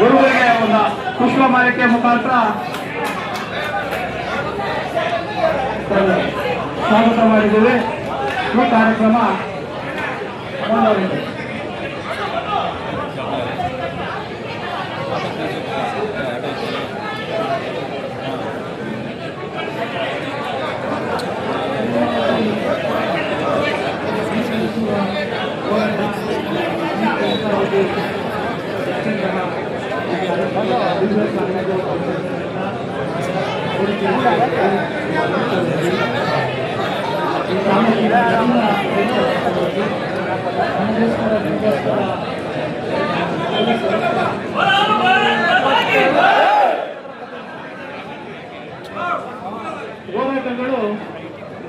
ಗುರುಗಳಿಗೆ ಒಂದು ಪುಷ್ಪ ಮಾಲಿಕೆ ಮುಖಾಂತರ ಸ್ವಾಗತ ಮಾಡಿದ್ದೇವೆ. ಈ ಕಾರ್ಯಕ್ರಮ ಹೋರಾಟಗಳು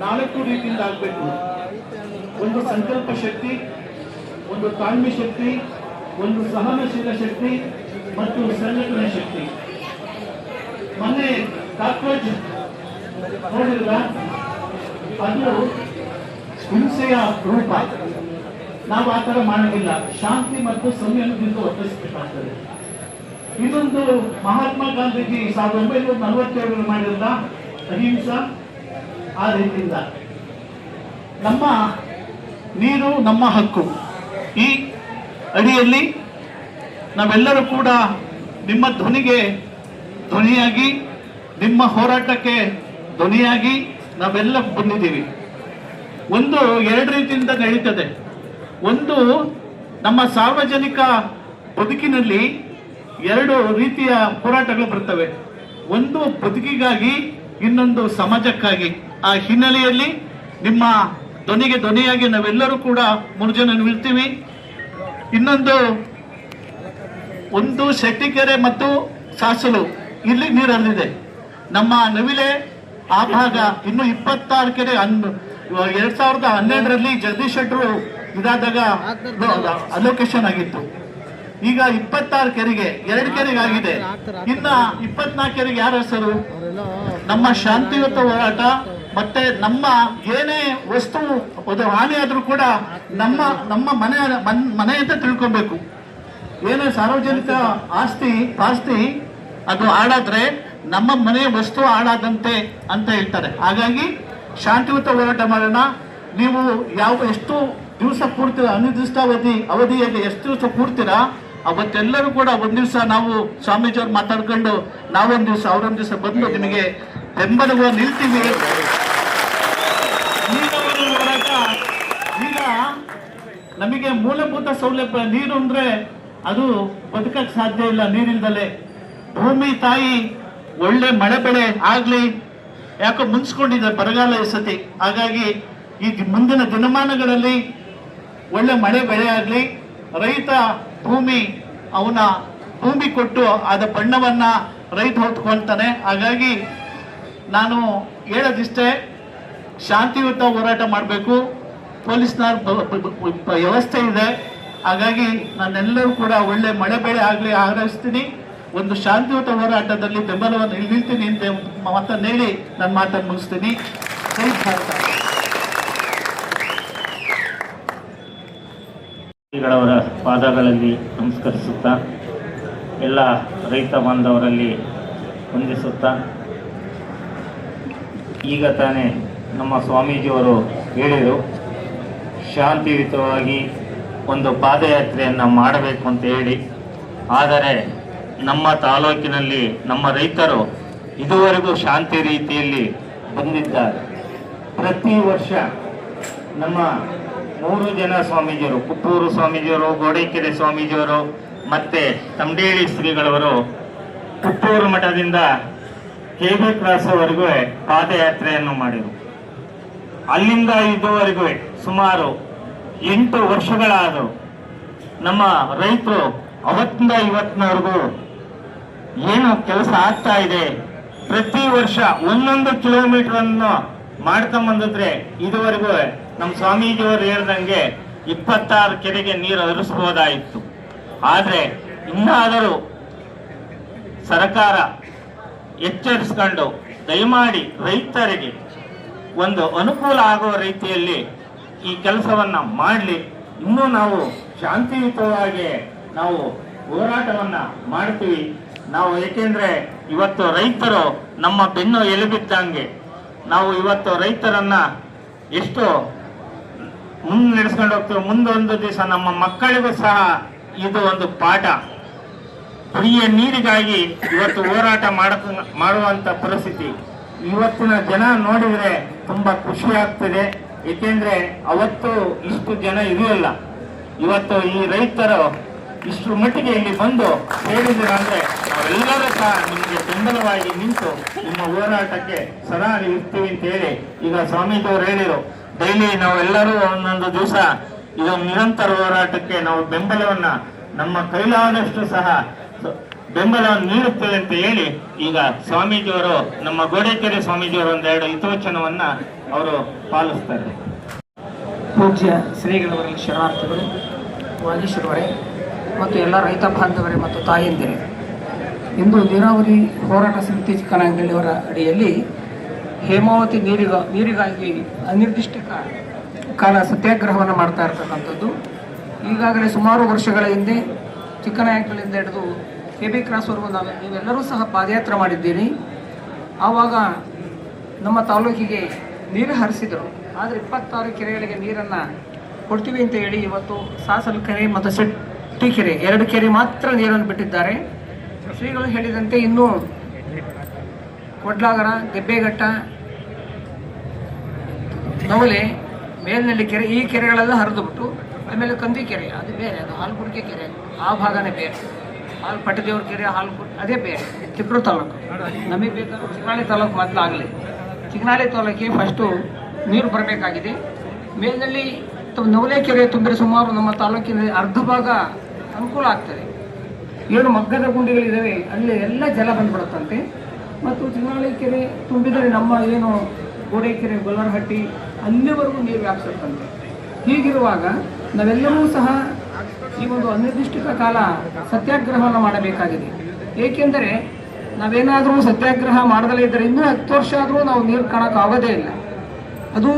4 ರೀತಿಯಿಂದ ಆಗಬೇಕು. ಒಂದು ಸಂಕಲ್ಪ ಶಕ್ತಿ, ಒಂದು ತಾಳ್ಮೆ ಶಕ್ತಿ, ಒಂದು ಸಹನಶೀಲ ಶಕ್ತಿ ಮತ್ತು ಸಂಘಟನೆ ಶಕ್ತಿ. ಮೊನ್ನೆ ಕಾಕ್ರೋಚ್ ನೋಡಿದ್ರ ಅದು ಹಿಂಸೆಯ ರೂಪ. ನಾವು ಆ ಥರ ಮಾಡೋದಿಲ್ಲ. ಶಾಂತಿ ಮತ್ತು ಸಂಯಮದಿಂದ ವರ್ತಿಸಬೇಕಾಗ್ತದೆ. ಇನ್ನೊಂದು ಮಹಾತ್ಮ ಗಾಂಧೀಜಿ 1947 ಮಾಡಿದ ಅಹಿಂಸಾ, ಆ ರೀತಿಯಿಂದ ನಮ್ಮ ನೀರು ನಮ್ಮ ಹಕ್ಕು ಈ ಅಡಿಯಲ್ಲಿ ನಾವೆಲ್ಲರೂ ಕೂಡ ನಿಮ್ಮ ಧ್ವನಿಗೆ ಧ್ವನಿಯಾಗಿ, ನಿಮ್ಮ ಹೋರಾಟಕ್ಕೆ ಧ್ವನಿಯಾಗಿ ನಾವೆಲ್ಲ ಬಂದಿದ್ದೀವಿ. ಒಂದು 2 ರೀತಿಯಿಂದ ನಡೀತದೆ. ಒಂದು, ನಮ್ಮ ಸಾರ್ವಜನಿಕ ಬದುಕಿನಲ್ಲಿ 2 ರೀತಿಯ ಹೋರಾಟಗಳು ಬರ್ತವೆ. ಒಂದು ಬದುಕಿಗಾಗಿ, ಇನ್ನೊಂದು ಸಮಾಜಕ್ಕಾಗಿ. ಆ ಹಿನ್ನೆಲೆಯಲ್ಲಿ ನಿಮ್ಮ ಧ್ವನಿಗೆ ಧ್ವನಿಯಾಗಿ ನಾವೆಲ್ಲರೂ ಕೂಡ 3 ಜನ ನಿಲ್ತೀವಿ. ಇನ್ನೊಂದು, ಒಂದು ಶೆಟ್ಟಿಕೆರೆ ಮತ್ತು ಸಾಸಲು, ಇಲ್ಲಿ ನೀರಲ್ಲಿದೆ. ನಮ್ಮ ನವಿಲೆ ಆ ಭಾಗ ಇನ್ನು 26 ಕೆರೆ 2012ರಲ್ಲಿ ಜಗದೀಶ್ ಶೆಟ್ಟರು ಇದಾದಾಗ ಅಲೋಕೇಶನ್ ಆಗಿತ್ತು. ಈಗ 26 ಕೆರೆಗೆ 2 ಕೆರೆಗೆ ಆಗಿದೆ. ಇನ್ನ 24 ಕೆರೆಗೆ ಯಾರ ಹೆಸರು? ನಮ್ಮ ಶಾಂತಿಯುತ ಹೋರಾಟ ಮತ್ತೆ ನಮ್ಮ ಏನೇ ವಸ್ತು ಹಾನಿ ಆದ್ರೂ ಕೂಡ ನಮ್ಮ ಮನೆ ಅಂತ ತಿಳ್ಕೊಬೇಕು. ಏನೇ ಸಾರ್ವಜನಿಕ ಆಸ್ತಿ ಅದು ಹಾಳಾದ್ರೆ ನಮ್ಮ ಮನೆ ವಸ್ತು ಹಾಳಾದಂತೆ ಅಂತ ಹೇಳ್ತಾರೆ. ಹಾಗಾಗಿ ಶಾಂತಿಯುತ ಹೋರಾಟ ಮಾಡೋಣ. ನೀವು ಎಷ್ಟು ದಿವಸ ಕೂಡ್ತೀರಾ, ಅವಧಿಯಲ್ಲಿ ಎಷ್ಟು ದಿವಸ ಕೂಡ್ತೀರಾ, ಅವತ್ತೆಲ್ಲರೂ ಕೂಡ ಒಂದ್ ದಿವಸ ನಾವು ಸ್ವಾಮೀಜಿಯವ್ರು ಮಾತಾಡ್ಕೊಂಡು ನಾವೊಂದ್ ದಿವಸ ಅವರೊಂದ್ ದಿವಸ ಬಂದು ನಿಮಗೆ ಬೆಂಬಲವಾಗಿ ನಿಲ್ತೀವಿ. ನೀರಾವರಿ ಹೋರಾಟ, ಈಗ ನಮಗೆ ಮೂಲಭೂತ ಸೌಲಭ್ಯ ನೀರು ಅಂದ್ರೆ ಅದು ಬದುಕಕ್ಕೆ ಸಾಧ್ಯ ಇಲ್ಲ ನೀರಿಲ್ದಲೆ. ಭೂಮಿ ತಾಯಿ ಒಳ್ಳೆ ಮಳೆ ಬೆಳೆ ಆಗ್ಲಿ, ಯಾಕೋ ಮುನ್ಸ್ಕೊಂಡಿದೆ ಬರಗಾಲ ಈ ಸತಿ. ಹಾಗಾಗಿ ಈ ಮುಂದಿನ ದಿನಮಾನಗಳಲ್ಲಿ ಒಳ್ಳೆ ಮಳೆ ಬೆಳೆ ಆಗ್ಲಿ, ರೈತ ಅವನ ಭೂಮಿ ಕೊಟ್ಟು ಅದ ಬಣ್ಣವನ್ನ ರೈತ ಹೊತ್ಕೊಳ್ತಾನೆ. ಹಾಗಾಗಿ ನಾನು ಹೇಳೋದಿಷ್ಟೇ, ಶಾಂತಿಯುತ ಹೋರಾಟ ಮಾಡಬೇಕು. ಪೊಲೀಸ್ನವ್ರ ವ್ಯವಸ್ಥೆ ಇದೆ. ಹಾಗಾಗಿ ನಾನೆಲ್ಲರೂ ಕೂಡ ಒಳ್ಳೆ ಮಳೆ ಬೆಳೆ ಆಗ್ಲಿ ಹಾರೈಸ್ತೀನಿ. ಒಂದು ಶಾಂತಿಯುತ ಹೋರಾಟದಲ್ಲಿ ಬೆಂಬಲವನ್ನು ನಿಲ್ತೀನಿ ಅಂತ ಮಾತನ್ನು ಹೇಳಿ ನನ್ನ ಮಾತನ್ನು ಮುಗಿಸ್ತೀನಿ. ಜೈ ಭಾರತ. ಶ್ರೀಗಳವರ ಪಾದಗಳಲ್ಲಿ ನಮಸ್ಕರಿಸುತ್ತಾ, ಎಲ್ಲ ರೈತ ಬಾಂಧವರಲ್ಲಿ ವಂದಿಸುತ್ತಾ, ಈಗ ತಾನೇ ನಮ್ಮ ಸ್ವಾಮೀಜಿಯವರು ಹೇಳಿದರು, ಶಾಂತಿಯುತವಾಗಿ ಒಂದು ಪಾದಯಾತ್ರೆಯನ್ನು ಮಾಡಬೇಕು ಅಂತ ಹೇಳಿ. ಆದರೆ ನಮ್ಮ ತಾಲೂಕಿನಲ್ಲಿ ನಮ್ಮ ರೈತರು ಇದುವರೆಗೂ ಶಾಂತಿ ರೀತಿಯಲ್ಲಿ ಬಂದಿದ್ದಾರೆ. ಪ್ರತಿ ವರ್ಷ ನಮ್ಮ 3 ಜನ ಸ್ವಾಮೀಜಿಯವರು, ಕುಪ್ಪೂರು ಸ್ವಾಮೀಜಿಯವರು, ಗೋಡೆಕೆರೆ ಸ್ವಾಮೀಜಿಯವರು ಮತ್ತು ತಮಡೇಳಿ ಶ್ರೀಗಳವರು ಕುಪ್ಪೂರು ಮಠದಿಂದ KB ಕ್ರಾಸ್ವರೆಗೂ ಪಾದಯಾತ್ರೆಯನ್ನು ಮಾಡಿದರು. ಅಲ್ಲಿಂದ ಇದುವರೆಗೂ ಸುಮಾರು 8 ವರ್ಷಗಳಾದವು. ನಮ್ಮ ರೈತರು ಅವತ್ತಿಂದ ಇವತ್ತಿನವರೆಗೂ ಏನು ಕೆಲಸ ಆಗ್ತಾ ಇದೆ, ಪ್ರತಿ ವರ್ಷ 1 ಕಿಲೋಮೀಟರ್ ಅನ್ನು ಮಾಡ್ಕೊಂಬಂದಿದ್ರೆ ಇದುವರೆಗೂ ನಮ್ಮ ಸ್ವಾಮೀಜಿಯವರು ಹೇಳ್ದಂಗೆ 26 ಕೆರೆಗೆ ನೀರು ಹರಿಸ್ಬೋದಾಯಿತು. ಆದರೆ ಇನ್ನಾದರೂ ಸರ್ಕಾರ ಎಚ್ಚರಿಸ್ಕೊಂಡು ದಯಮಾಡಿ ರೈತರಿಗೆ ಒಂದು ಅನುಕೂಲ ಆಗುವ ರೀತಿಯಲ್ಲಿ ಈ ಕೆಲಸವನ್ನ ಮಾಡಲಿ. ಇನ್ನೂ ನಾವು ಶಾಂತಿಯುತವಾಗಿ ನಾವು ಹೋರಾಟವನ್ನ ಮಾಡ್ತೀವಿ. ನಾವು ಏಕೆಂದ್ರೆ ಇವತ್ತು ರೈತರು ನಮ್ಮ ಬೆನ್ನು ಎಲುಬಿದ್ದಂಗೆ. ನಾವು ಇವತ್ತು ರೈತರನ್ನ ಎಷ್ಟು ನಡೆಸ್ಕೊಂಡು ಹೋಗ್ತೀವಿ. ಮುಂದೊಂದು ದಿವಸ ನಮ್ಮ ಮಕ್ಕಳಿಗೂ ಸಹ ಇದು ಒಂದು ಪಾಠ. ಕುಡಿಯ ನೀರಿಗಾಗಿ ಇವತ್ತು ಹೋರಾಟ ಮಾಡುವಂತ ಪರಿಸ್ಥಿತಿ ಇವತ್ತಿನ ಜನ ನೋಡಿದ್ರೆ ತುಂಬಾ ಖುಷಿ ಆಗ್ತದೆ. ಏಕೆಂದ್ರೆ ಅವತ್ತು ಇಷ್ಟು ಜನ ಇರಲಿಲ್ಲ. ಇವತ್ತು ಈ ರೈತರು ಇಷ್ಟು ಮಟ್ಟಿಗೆ ಇಲ್ಲಿ ಬಂದು ಸೇರಿದ್ರ ಅಂದ್ರೆ ನಾವೆಲ್ಲರೂ ಸಹ ನಿಮಗೆ ಬೆಂಬಲವಾಗಿ ನಿಂತು ನಿಮ್ಮ ಹೋರಾಟಕ್ಕೆ ಸದಾ ಇರ್ತೀವಿ ಅಂತ ಹೇಳಿ ಈಗ ಸ್ವಾಮೀಜಿಯವರು ಹೇಳಿದರು. ಡೈಲಿ ನಾವೆಲ್ಲರೂ ಒಂದೊಂದು ದಿವಸ ಇದು ನಿರಂತರ ಹೋರಾಟಕ್ಕೆ ನಾವು ಬೆಂಬಲವನ್ನ ನಮ್ಮ ಕೈಲಾದಷ್ಟು ಸಹ ಬೆಂಬಲವನ್ನು ನೀಡುತ್ತೇವೆ ಅಂತ ಹೇಳಿ ಈಗ ಸ್ವಾಮೀಜಿಯವರು ನಮ್ಮ ಗೋಡೆಕೆರೆ ಸ್ವಾಮೀಜಿಯವರು ಒಂದೆರಡು ಹಿತವಚನವನ್ನ ಅವರು ಪಾಲಿಸ್ತಾರೆ. ಪೂಜ್ಯ ಶ್ರೀಗಳವರಲ್ಲಿ ಶರಣಾರ್ಥಿಗಳು, ವಾಗೀಶ್ವರವರೇ ಮತ್ತು ಎಲ್ಲ ರೈತ ಬಾಂಧವರೇ ಮತ್ತು ತಾಯಂದಿರೇ, ಇಂದು ನೀರಾವರಿ ಹೋರಾಟ ಸಮಿತಿ ಚಿಕ್ಕನಾಯಕನಹಳ್ಳಿಯವರ ಅಡಿಯಲ್ಲಿ ಹೇಮಾವತಿ ನೀರಿಗಾಗಿ ಅನಿರ್ದಿಷ್ಟ ಕಾಲ ಸತ್ಯಾಗ್ರಹವನ್ನು ಮಾಡ್ತಾ ಇರ್ತಕ್ಕಂಥದ್ದು. ಈಗಾಗಲೇ ಸುಮಾರು ವರ್ಷಗಳ ಹಿಂದೆ ಚಿಕ್ಕನಾಯಕನಹಳ್ಳಿಯಿಂದ ಹಿಡಿದು KB ಕ್ರಾಸ್ವರೆಗೂ ನೀವೆಲ್ಲರೂ ಸಹ ಪಾದಯಾತ್ರೆ ಮಾಡಿದ್ದೀರಿ. ಆವಾಗ ನಮ್ಮ ತಾಲೂಕಿಗೆ ನೀರು ಹರಿಸಿದರು. ಆದರೆ 26 ಕೆರೆಗಳಿಗೆ ನೀರನ್ನು ಕೊಡ್ತೀವಿ ಅಂತ ಹೇಳಿ ಇವತ್ತು ಸಾಸಲ್ ಕೆರೆ ಮತ್ತು ಸೆಟ್ಟಿ ಕೆರೆ 2 ಕೆರೆ ಮಾತ್ರ ನೀರನ್ನು ಬಿಟ್ಟಿದ್ದಾರೆ. ಶ್ರೀಗಳು ಹೇಳಿದಂತೆ ಇನ್ನೂ ಕೊಡ್ಲಾಗರ, ಗೆಬ್ಬೇಘಟ್ಟ, ನವಲೆ, ಮೇಲ್ನಳ್ಳಿ ಕೆರೆ ಈ ಕೆರೆಗಳೆಲ್ಲ ಹರಿದುಬಿಟ್ಟು ಆಮೇಲೆ ಕಂದಿ ಕೆರೆ ಅದು ಬೇರೆ, ಅದು ಹಾಲ್ಗುಡ್ಗೆ ಕೆರೆ ಆ ಭಾಗನೇ ಬೇರೆ, ಪಟ್ಟದೇವ್ರ ಕೆರೆ ಹಾಲ್ಗುಡ್ ಅದೇ ಬೇರೆ. ಚಿಕ್ಕೂರು ತಾಲೂಕು ನಮಗೆ ಬೇಕಾದ್ರೆ ಚಿಕ್ಕನಾಳಿ ತಾಲೂಕು ಮೊದಲಾಗಲಿ. ಚಿಕ್ಕನಾಳಿ ತಾಲೂಕಿಗೆ ಫಸ್ಟು ನೀರು ಬರಬೇಕಾಗಿದೆ. ಮೇಲ್ನಲ್ಲಿ ನವಲೆ ಕೆರೆ ತುಂಬಿದ್ರೆ ಸುಮಾರು ನಮ್ಮ ತಾಲೂಕಿನಲ್ಲಿ ಅರ್ಧ ಭಾಗ ಅನುಕೂಲ ಆಗ್ತದೆ. 7 ಮಗ್ಗದ ಗುಂಡಿಗಳಿದ್ದಾವೆ, ಅಲ್ಲಿ ಎಲ್ಲ ಜಲ ಬಂದ್ಬಿಡುತ್ತಂತೆ. ಮತ್ತು ಚಿಕ್ಕನಾಳಿ ಕೆರೆ ತುಂಬಿದರೆ ನಮ್ಮ ಏನು ಗೋಡೆಕೆರೆ, ಗೊಲ್ಲರಹಟ್ಟಿ ಅಲ್ಲಿವರೆಗೂ ನೀರು ವ್ಯಾಪಿಸುತ್ತಂತೆ. ಹೀಗಿರುವಾಗ ನಾವೆಲ್ಲರೂ ಸಹ ಈ ಒಂದು ಅನಿರ್ದಿಷ್ಟ ಕಾಲ ಸತ್ಯಾಗ್ರಹವನ್ನು ಮಾಡಬೇಕಾಗಿದೆ. ಏಕೆಂದರೆ ನಾವೇನಾದರೂ ಸತ್ಯಾಗ್ರಹ ಮಾಡದಲ್ಲೇ ಇದ್ದರೆ ಇನ್ನೂ 10 ವರ್ಷ ಆದರೂ ನಾವು ನೀರು ಕಾಣೋಕ್ಕಾಗೋದೇ ಇಲ್ಲ. ಅದು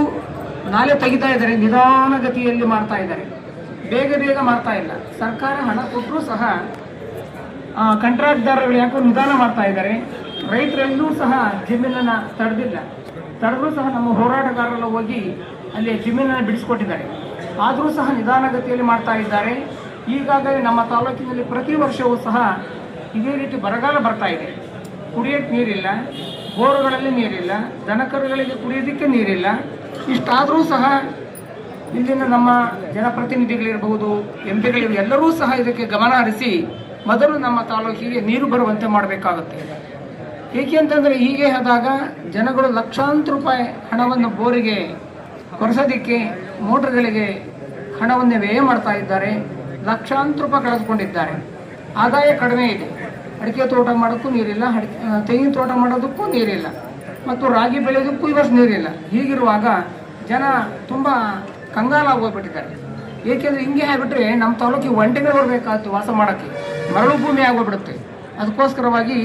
ನಾಲೆ ತೆಗಿತಾ ಇದ್ದಾರೆ, ನಿಧಾನಗತಿಯಲ್ಲಿ ಮಾಡ್ತಾ ಇದ್ದಾರೆ, ಬೇಗ ಮಾಡ್ತಾ ಇಲ್ಲ. ಸರ್ಕಾರ ಹಣ ಕೊಟ್ಟರೂ ಸಹ ಕಂಟ್ರಾಕ್ಟ್ದಾರಗಳು ಯಾಕೋ ನಿಧಾನ ಮಾಡ್ತಾ ಇದ್ದಾರೆ. ರೈತರೆಲ್ಲೂ ಸಹ ಜಮೀನನ್ನು ತಡೆದ್ರೂ ಸಹ ನಮ್ಮ ಹೋರಾಟಗಾರರೆಲ್ಲ ಹೋಗಿ ಅಲ್ಲಿ ಜಮೀನನ್ನು ಬಿಡಿಸ್ಕೊಟ್ಟಿದ್ದಾರೆ. ಆದರೂ ಸಹ ನಿಧಾನಗತಿಯಲ್ಲಿ ಮಾಡ್ತಾ ಇದ್ದಾರೆ. ಈಗಾಗಲೇ ನಮ್ಮ ತಾಲೂಕಿನಲ್ಲಿ ಪ್ರತಿ ವರ್ಷವೂ ಸಹ ಇದೇ ರೀತಿ ಬರಗಾಲ ಬರ್ತಾ ಇದೆ. ಕುಡಿಯೋಕ್ಕೆ ನೀರಿಲ್ಲ, ಬೋರುಗಳಲ್ಲಿ ನೀರಿಲ್ಲ, ದನಕರುಗಳಿಗೆ ಕುಡಿಯೋದಕ್ಕೆ ನೀರಿಲ್ಲ. ಇಷ್ಟಾದರೂ ಸಹ ಇಲ್ಲಿನ ನಮ್ಮ ಜನಪ್ರತಿನಿಧಿಗಳಿರಬಹುದು, MP ಎಲ್ಲರೂ ಸಹ ಇದಕ್ಕೆ ಗಮನ ಹರಿಸಿ ಮೊದಲು ನಮ್ಮ ತಾಲೂಕಿಗೆ ನೀರು ಬರುವಂತೆ ಮಾಡಬೇಕಾಗುತ್ತೆ. ಏಕೆ ಅಂತಂದರೆ ಹೀಗೆ ಆದಾಗ ಜನಗಳು ಲಕ್ಷಾಂತರ ರೂಪಾಯಿ ಹಣವನ್ನು ಬೋರಿಗೆ ಕೊರೆಸೋದಕ್ಕೆ ಮೋಟರ್ಗಳಿಗೆ ಹಣವನ್ನು ವ್ಯಯ ಮಾಡ್ತಾ ಇದ್ದಾರೆ. ಲಕ್ಷಾಂತರ ರೂಪಾಯಿ ಕಳೆದುಕೊಂಡಿದ್ದಾರೆ. ಆದಾಯ ಕಡಿಮೆ ಇದೆ. ಅಡಿಕೆ ತೋಟ ಮಾಡೋಕ್ಕೂ ನೀರಿಲ್ಲ, ತೆಂಗಿನ ತೋಟ ಮಾಡೋದಕ್ಕೂ ನೀರಿಲ್ಲ, ಮತ್ತು ರಾಗಿ ಬೆಳೆಯೋದಕ್ಕೂ ಈ ವರ್ಷ ನೀರಿಲ್ಲ. ಹೀಗಿರುವಾಗ ಜನ ತುಂಬ ಕಂಗಾಲಾಗೋಗ್ಬಿಟ್ಟಿದ್ದಾರೆ. ಏಕೆಂದರೆ ಹಿಂಗೆ ಆಗಿಬಿಟ್ರೆ ನಮ್ಮ ತಾಲೂಕಿಗೆ ಒಂಟೆಗಳು ಬರಬೇಕಾಗುತ್ತೆ ವಾಸ ಮಾಡೋಕ್ಕೆ, ಮರಳು ಭೂಮಿ ಆಗೋಗ್ಬಿಡುತ್ತೆ. ಅದಕ್ಕೋಸ್ಕರವಾಗಿ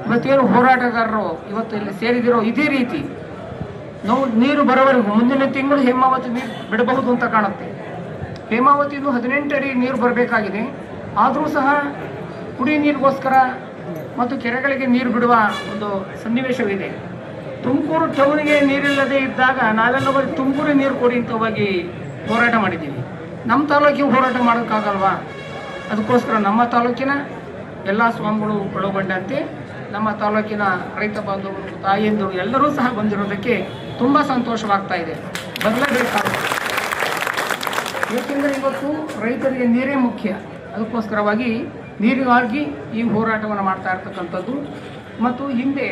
ಇವತ್ತೇನು ಹೋರಾಟಗಾರರು ಇವತ್ತು ಇಲ್ಲಿ ಸೇರಿದಿರೋ ಇದೇ ರೀತಿ ನಾವು ನೀರು ಬರೋವರೆಗೂ ಮುಂದಿನ ತಿಂಗಳು ಹೇಮಾವತಿ ನೀರು ಬಿಡಬಹುದು ಅಂತ ಕಾಣುತ್ತೆ. ಹೇಮಾವತಿದು 18 ಅಡಿ ನೀರು ಬರಬೇಕಾಗಿದೆ. ಆದರೂ ಸಹ ಕುಡಿಯ ನೀರಿಗೋಸ್ಕರ ಮತ್ತು ಕೆರೆಗಳಿಗೆ ನೀರು ಬಿಡುವ ಒಂದು ಸನ್ನಿವೇಶವಿದೆ. ತುಮಕೂರು ಟೌನಿಗೆ ನೀರಿಲ್ಲದೆ ಇದ್ದಾಗ ನಾವೆಲ್ಲ ಹೋಗಿ ತುಮಕೂರಿಗೆ ನೀರು ಕೊಡಿ ಅಂತ ಹೋಗಿ ಹೋರಾಟ ಮಾಡಿದ್ದೀವಿ. ನಮ್ಮ ತಾಲೂಕಿಗೆ ಹೋರಾಟ ಮಾಡೋಕ್ಕಾಗಲ್ವಾ? ಅದಕ್ಕೋಸ್ಕರ ನಮ್ಮ ತಾಲೂಕಿನ ಎಲ್ಲ ಸ್ವಾಮಿಗಳು ಒಳಗೊಂಡಂತೆ ನಮ್ಮ ತಾಲೂಕಿನ ರೈತ ಬಾಂಧವರು, ತಾಯಿಯಂದರು ಎಲ್ಲರೂ ಸಹ ಬಂದಿರೋದಕ್ಕೆ ತುಂಬ ಸಂತೋಷವಾಗ್ತಾ ಇದೆ. ಬದಲಾಗಬೇಕಾಗುತ್ತೆ. ಏಕೆಂದರೆ ಇವತ್ತು ರೈತರಿಗೆ ನೀರೇ ಮುಖ್ಯ. ಅದಕ್ಕೋಸ್ಕರವಾಗಿ ನೀರಿಗಾಗಿ ಈ ಹೋರಾಟವನ್ನು ಮಾಡ್ತಾ ಇರ್ತಕ್ಕಂಥದ್ದು. ಮತ್ತು ಹಿಂದೆ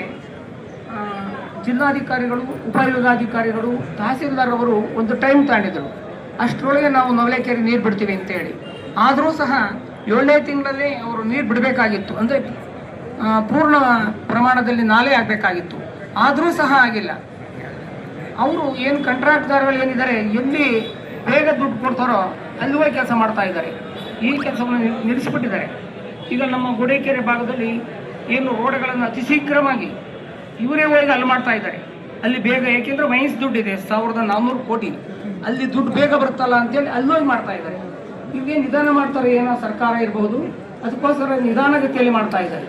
ಜಿಲ್ಲಾಧಿಕಾರಿಗಳು, ಉಪವಿಭಾಗಾಧಿಕಾರಿಗಳು, ತಹಸೀಲ್ದಾರ್ ಅವರು ಒಂದು ಟೈಮ್ ತಗೊಂಡಿದ್ದರು, ಅಷ್ಟರೊಳಗೆ ನಾವು ನವಲೆಕೆರೆ ನೀರು ಬಿಡ್ತೀವಿ ಅಂತೇಳಿ. ಆದರೂ ಸಹ 7ನೇ ತಿಂಗಳಲ್ಲಿ ಅವರು ನೀರು ಬಿಡಬೇಕಾಗಿತ್ತು, ಅಂದರೆ ಪೂರ್ಣ ಪ್ರಮಾಣದಲ್ಲಿ ನಾಲೆ ಆಗಬೇಕಾಗಿತ್ತು. ಆದರೂ ಸಹ ಆಗಿಲ್ಲ. ಅವರು ಏನು ಕಾಂಟ್ರಾಕ್ಟ್ದಾರಗಳು ಏನಿದ್ದಾರೆ ಎಲ್ಲಿ ಬೇಗ ದುಡ್ಡು ಕೊಡ್ತಾರೋ ಅಲ್ಲಿ ಹೋಗಿ ಕೆಲಸ ಮಾಡ್ತಾ ಇದ್ದಾರೆ. ಈ ಕೆಲಸವನ್ನು ನಿಲ್ಲಿಸಿಬಿಟ್ಟಿದ್ದಾರೆ. ಈಗ ನಮ್ಮ ಗುಡೇಕೆರೆ ಭಾಗದಲ್ಲಿ ಏನು ರೋಡ್ಗಳನ್ನು ಅತಿ ಶೀಘ್ರವಾಗಿ ಇವರೇ ಹೋಗಿ ಅಲ್ಲಿ ಮಾಡ್ತಾ ಇದ್ದಾರೆ. ಅಲ್ಲಿ ಬೇಗ, ಏಕೆಂದರೆ ಮೈನ್ಸ್ ದುಡ್ಡಿದೆ 1400 ಕೋಟಿ, ಅಲ್ಲಿ ದುಡ್ಡು ಬೇಗ ಬರುತ್ತಲ್ಲ ಅಂತೇಳಿ ಅಲ್ಲಿ ಹೋಗಿ ಮಾಡ್ತಾ ಇದ್ದಾರೆ. ಈಗೇನು ನಿಧಾನ ಮಾಡ್ತಾರೆ ಏನೋ ಸರ್ಕಾರ ಇರಬಹುದು, ಅದಕ್ಕೋಸ್ಕರ ನಿಧಾನಗತಿಯಲ್ಲಿ ಮಾಡ್ತಾ ಇದ್ದಾರೆ.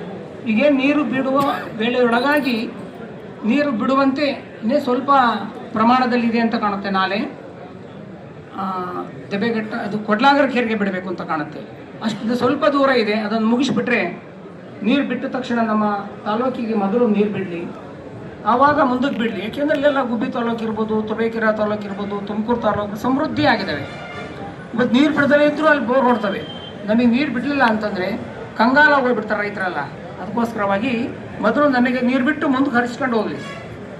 ಈಗೇನು ನೀರು ಬಿಡುವ ವೇಳೆಯೊಳಗಾಗಿ ನೀರು ಬಿಡುವಂತೆ ಇನ್ನೇ ಸ್ವಲ್ಪ ಪ್ರಮಾಣದಲ್ಲಿದೆ ಅಂತ ಕಾಣುತ್ತೆ. ನಾಳೆ ದೆಬೆಘಟ್ಟ ಅದು ಕೊಡ್ಲಾಗರ ಕೆರೆಗೆ ಬಿಡಬೇಕು ಅಂತ ಕಾಣುತ್ತೆ. ಅಷ್ಟು ಸ್ವಲ್ಪ ದೂರ ಇದೆ, ಅದನ್ನು ಮುಗಿಸ್ಬಿಟ್ರೆ ನೀರು ಬಿಟ್ಟ ತಕ್ಷಣ ನಮ್ಮ ತಾಲೂಕಿಗೆ ಮೊದಲು ನೀರು ಬಿಡಲಿ, ಆವಾಗ ಮುಂದಕ್ಕೆ ಬಿಡಲಿ. ಏಕೆಂದರೆ ಇಲ್ಲೆಲ್ಲ ಗುಬ್ಬಿ ತಾಲೂಕು ಇರ್ಬೋದು, ತುಬೇಕೆರೆ ತಾಲೂಕು ಇರ್ಬೋದು, ತುಮಕೂರು ತಾಲೂಕು ಸಮೃದ್ಧಿ ಆಗಿದ್ದಾವೆ. ಇವತ್ತು ನೀರು ಬಿಡದಲ್ಲೇ ಇದ್ದರೂ ಅಲ್ಲಿ ಬೋರ್ ಹೊಡ್ತವೆ. ನಮಗೆ ನೀರು ಬಿಡಲಿಲ್ಲ ಅಂತಂದರೆ ಕಂಗಾಲ ಹೋಗ್ಬಿಡ್ತಾರೆ ರೈತರೆಲ್ಲ. ಅದಕ್ಕೋಸ್ಕರವಾಗಿ ಮೊದಲು ನಮಗೆ ನೀರು ಬಿಟ್ಟು ಮುಂದೆ ಹರಿಸ್ಕೊಂಡು ಹೋಗಲಿ,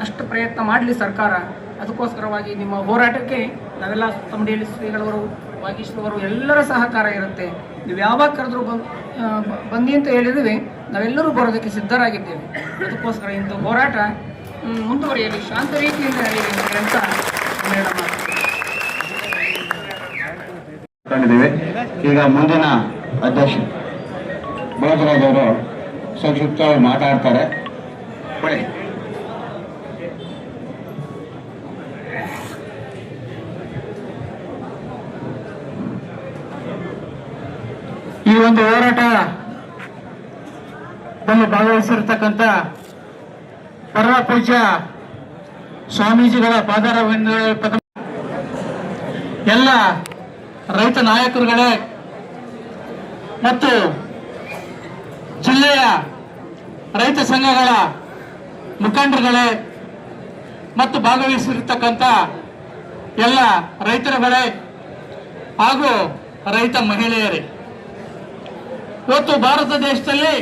ಅಷ್ಟು ಪ್ರಯತ್ನ ಮಾಡಲಿ ಸರ್ಕಾರ. ಅದಕ್ಕೋಸ್ಕರವಾಗಿ ನಿಮ್ಮ ಹೋರಾಟಕ್ಕೆ ನಾವೆಲ್ಲ ತಮ್ಮಡಿಯಲ್ಲಿ ಶ್ರೀಗಳವರು, ವಾಗೀಶ್ವರವರು ಎಲ್ಲರ ಸಹಕಾರ ಇರುತ್ತೆ. ನೀವು ಯಾವಾಗ ಕರೆದ್ರೂ ಬನ್ನಿ ಅಂತ ಹೇಳಿದ್ವಿ, ನಾವೆಲ್ಲರೂ ಬರೋದಕ್ಕೆ ಸಿದ್ಧರಾಗಿದ್ದೇವೆ. ಅದಕ್ಕೋಸ್ಕರ ಇಂಥ ಹೋರಾಟ ಮುಂದುವರಿಯಲಿ, ಶಾಂತ ರೀತಿಯಿಂದ ನಡೆಯಲಿ ಅಂತ ಕಂಡಿದ್ದೇವೆ. ಈಗ ಮುಂದಿನ ಅಧ್ಯಕ್ಷ ಭೋಜರಾಜ್ ಅವರು ಸಂಕ್ಷಿಪ್ತವಾಗಿ ಮಾತಾಡ್ತಾರೆ. ಬನ್ನಿ. ಈ ಒಂದು ಹೋರಾಟದಲ್ಲಿ ಭಾಗವಹಿಸಿರ್ತಕ್ಕಂಥ ಪರಮ ಪೂಜ್ಯ ಸ್ವಾಮೀಜಿಗಳ ಪಾದಾರವಿಂದ ಎಲ್ಲ ರೈತ ನಾಯಕರುಗಳೇ ಮತ್ತು ಜಿಲ್ಲೆಯ ರೈತ ಸಂಘಗಳ ಮುಖಂಡರುಗಳೇ ಮತ್ತು ಭಾಗವಹಿಸಿರ್ತಕ್ಕಂಥ ಎಲ್ಲ ರೈತರುಗಳೇ ಹಾಗೂ ರೈತ ಮಹಿಳೆಯರೇ, ಇವತ್ತು ಭಾರತ ದೇಶದಲ್ಲಿ